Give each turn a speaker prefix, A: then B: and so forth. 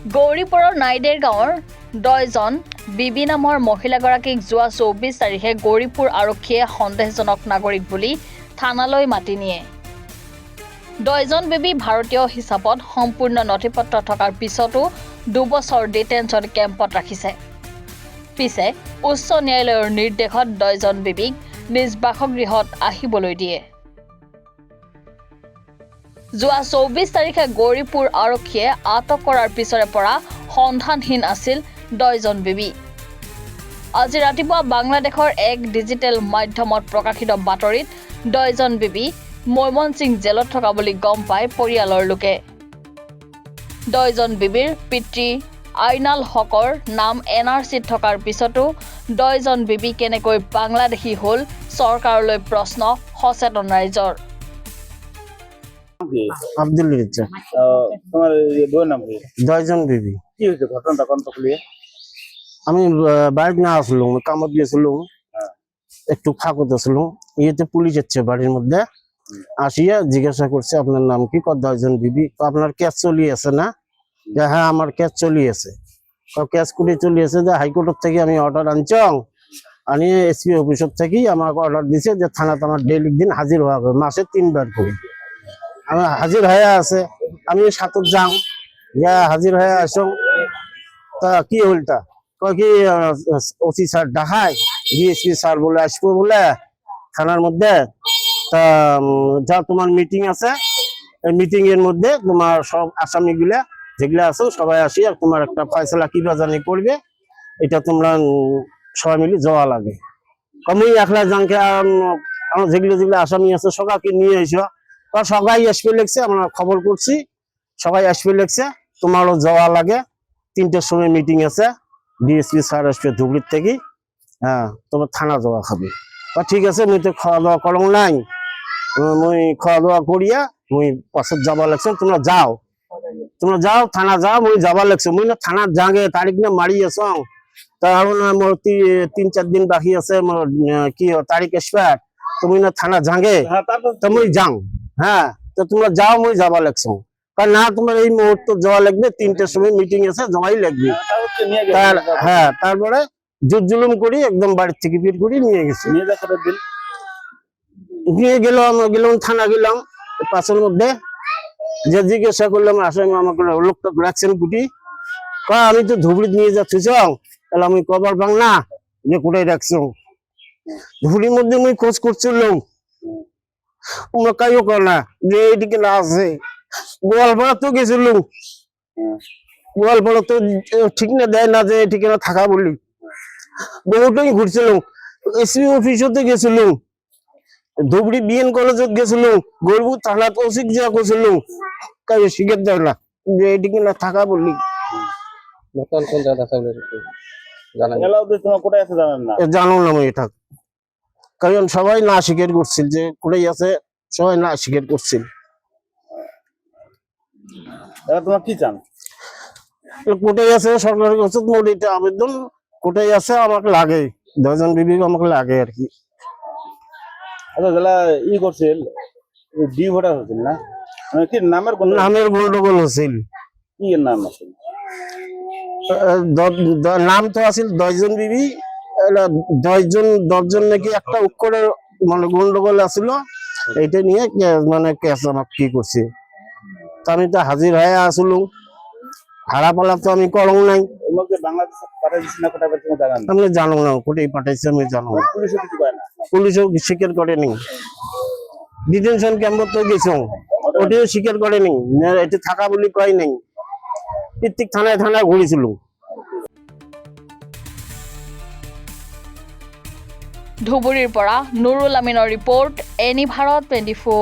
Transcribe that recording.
A: গৌৰীপুৰৰ নাইডেৰ গাঁৱৰ 10জন বিবি নামৰ মহিলাগৰাকীক যোৱা 24 তাৰিখে গৌৰীপুৰ আৰক্ষীয়ে সন্দেহজনক নাগৰিক বুলি থানালৈ মাতি নিয়ে। 10জন বিবি ভাৰতীয় হিচাপত সম্পূৰ্ণ নথিপত্ৰ থকাৰ পিছতো 2 বছৰ ডিটেনশ্যন কেম্পত ৰাখিছে। পিছে উচ্চ ন্যায়ালয়ৰ নিৰ্দেশত 10জন বিবিক নিজ বাসগৃহত আহিবলৈ দিয়ে। যোৱা 24 তাৰিখে গৌৰীপুৰ আৰক্ষীয়ে আটক কৰাৰ পিছৰে পৰা সন্ধানহীন আছিল 10জন বিবি। আজি ৰাতিপুৱা বাংলাদেশৰ এক ডিজিটেল মাধ্যমত প্ৰকাশিত বাতৰিত 10জন বিবি মৈমনসিং জেলত থকা বুলি গম পায় পৰিয়ালৰ লোকে। 10জন বিবিৰ পিতৃ আইনাল হকৰ নাম NRCত থকাৰ পিছতো 10জন বিবি কেনেকৈ বাংলাদেশী হ'ল চৰকাৰলৈ প্ৰশ্ন সচেতন ৰাইজৰ।
B: আব্দুল রিজ্জা।
C: তোমার বউয়ের নাম কি?
B: 10জন বিবি।
C: কি হয়েছে ঘটনাটা কোন খুলিয়ে?
B: আমি বাড়ি না আসলাম, কামত গেছিলাম, একটু ফাঁকতে আসলাম, ইয়েতে পুলিশ এসছে বাড়ির মধ্যে, আসিয়া জিজ্ঞাসা করছে আপনার নাম কি? 10জন বিবি। আপনার কেস চলিয়েছে না? যে হ্যাঁ আমার কেস চলিয়েছে। কেস করে চলিয়েছে যে হাইকোর্টের থেকে আমি অর্ডার আনছং, আনি এসপি অফিসের থেকে আমাকে অর্ডার দিছে যে থানাতে আমার ডেইলি দিন হাজির হওয়া হবে, মাসে 3 বার করে। আমি হাজির হয়ে আছে, আমি সাতত যাও, যা হাজির হয়ে আসো, তা কি হলটা কয় কি ওসি স্যার ডাকায়, ডিএসপি স্যার বলে আসবো বলে থানার মধ্যে, তা যা তোমার মিটিং আছে, এই মিটিং এর মধ্যে তোমার সব আসামি গুলা যেগুলা আছো সবাই আসি আর তোমার একটা ফয়সলা কি বাজানি করবে, এটা তোমরা সবাই মিলে যাওয়া লাগে। আমি একলা জানকে আমার যেগুলো যেগুলো আসামি আছে সবাইকে নিয়ে এসো, সবাই আসবে লেগছে, আমরা খবর করছি সবাই আসবে লেগছে, তোমারও যাওয়া লাগে, 3টার সময় মিটিং আছে, ডিএসপি স্যার আসবে ধুবড়ির থেকে, হ্যাঁ তোমার থানা যাওয়া খাবে। ঠিক আছে, মুই তো খাওয়া দাওয়া করং নাই, মুই খাওয়া দাওয়া করিয়া মুই পাশে যাবা লাগছে, তোমরা যাও থানা যাও, মুই যাবা লাগছে, মুই না থানার জাগে তারিখ না মারি আছো, তার মোর 3-4 দিন বাকি আছে, মোর কি তারিখ আসবে, তুমি না থানা জাগে তো মুই যাও, হ্যাঁ তো তোমরা যাও, মুই যাবা লাগছো, কারণ না তোমার এই মুহূর্তে যাওয়া লাগবে, 3টার সময় মিটিং আছে, যাওয়াই লাগবে। হ্যাঁ তারপরে জুট জুলুম করি একদম বাড়ির থেকে বের করে নিয়ে গেছি, নিয়ে গেলাম থানা গেলাম, পাশের মধ্যে যে জিজ্ঞাসা করলাম আসামি আমাকে লোকটা রাখছেন কুটি, আমি তো ধুবড়ি নিয়ে যাচ্ছি, তাহলে আমি কবার পাং না যে কোথায় রাখছো, ধুবড়ির মধ্যে আমি খোঁজ করছিলাম, তোমরা কাইও কর না যে এইদিকে না আছে, গোয়ালপাড়া তো গেছিলাম, গোয়ালপাড়া তো ঠিক না দেয় না যে ঠিকানা থাকা বলি, বহুটাই ঘুরছিলাম, এসপি অফিসতে গেছিলাম, ধুবড়ি বিএন কলেজত গেছিলাম, গৌরপুর থানা তৌসিক যা করছিলাম, কাজে শিখে দেয় না যে এইদিকে না থাকা বলি। জানো না আমি এটা, কারণ সবাই না স্বীকার করছিল যে কোথায় আছে, সবাই না স্বীকার করছিল।
C: তোমার কি চান?
B: কোথায় আছে সরকারের কাছে মোট এটা আবেদন, কোথায় আছে আমাকে লাগে, 10জন বিবি আমাকে লাগে আর কি।
C: আচ্ছা যারা ই করছিল ডি ভোটার হচ্ছিল না, কি নামের
B: গন্ডগোল হচ্ছিল,
C: কি এর নাম আছে?
B: নাম তো আছিল 10জন বিবি, 10জন নাকি একটা অক্ষরের মানে গন্ডগোল আছিল, এইটা নিয়ে মানে কেস আমাকে কি করছে, আমি তো হাজির হয়ে আসলো, হারা পালা তো আমি করং নাই, আমি জানো না কোথায় পাঠাইছে, আমি জানো না, পুলিশও স্বীকার করেনি, ডিটেনশন ক্যাম্পত তো গেছো ওটিও স্বীকার করেনি, এটা থাকা বলি কয় নাই, প্রত্যেক থানায় ঘুরেছিল।
A: ধুবুৰীৰ পৰা নুৰুল আমিনৰ ৰিপৰ্ট, এনি ভাৰত 24।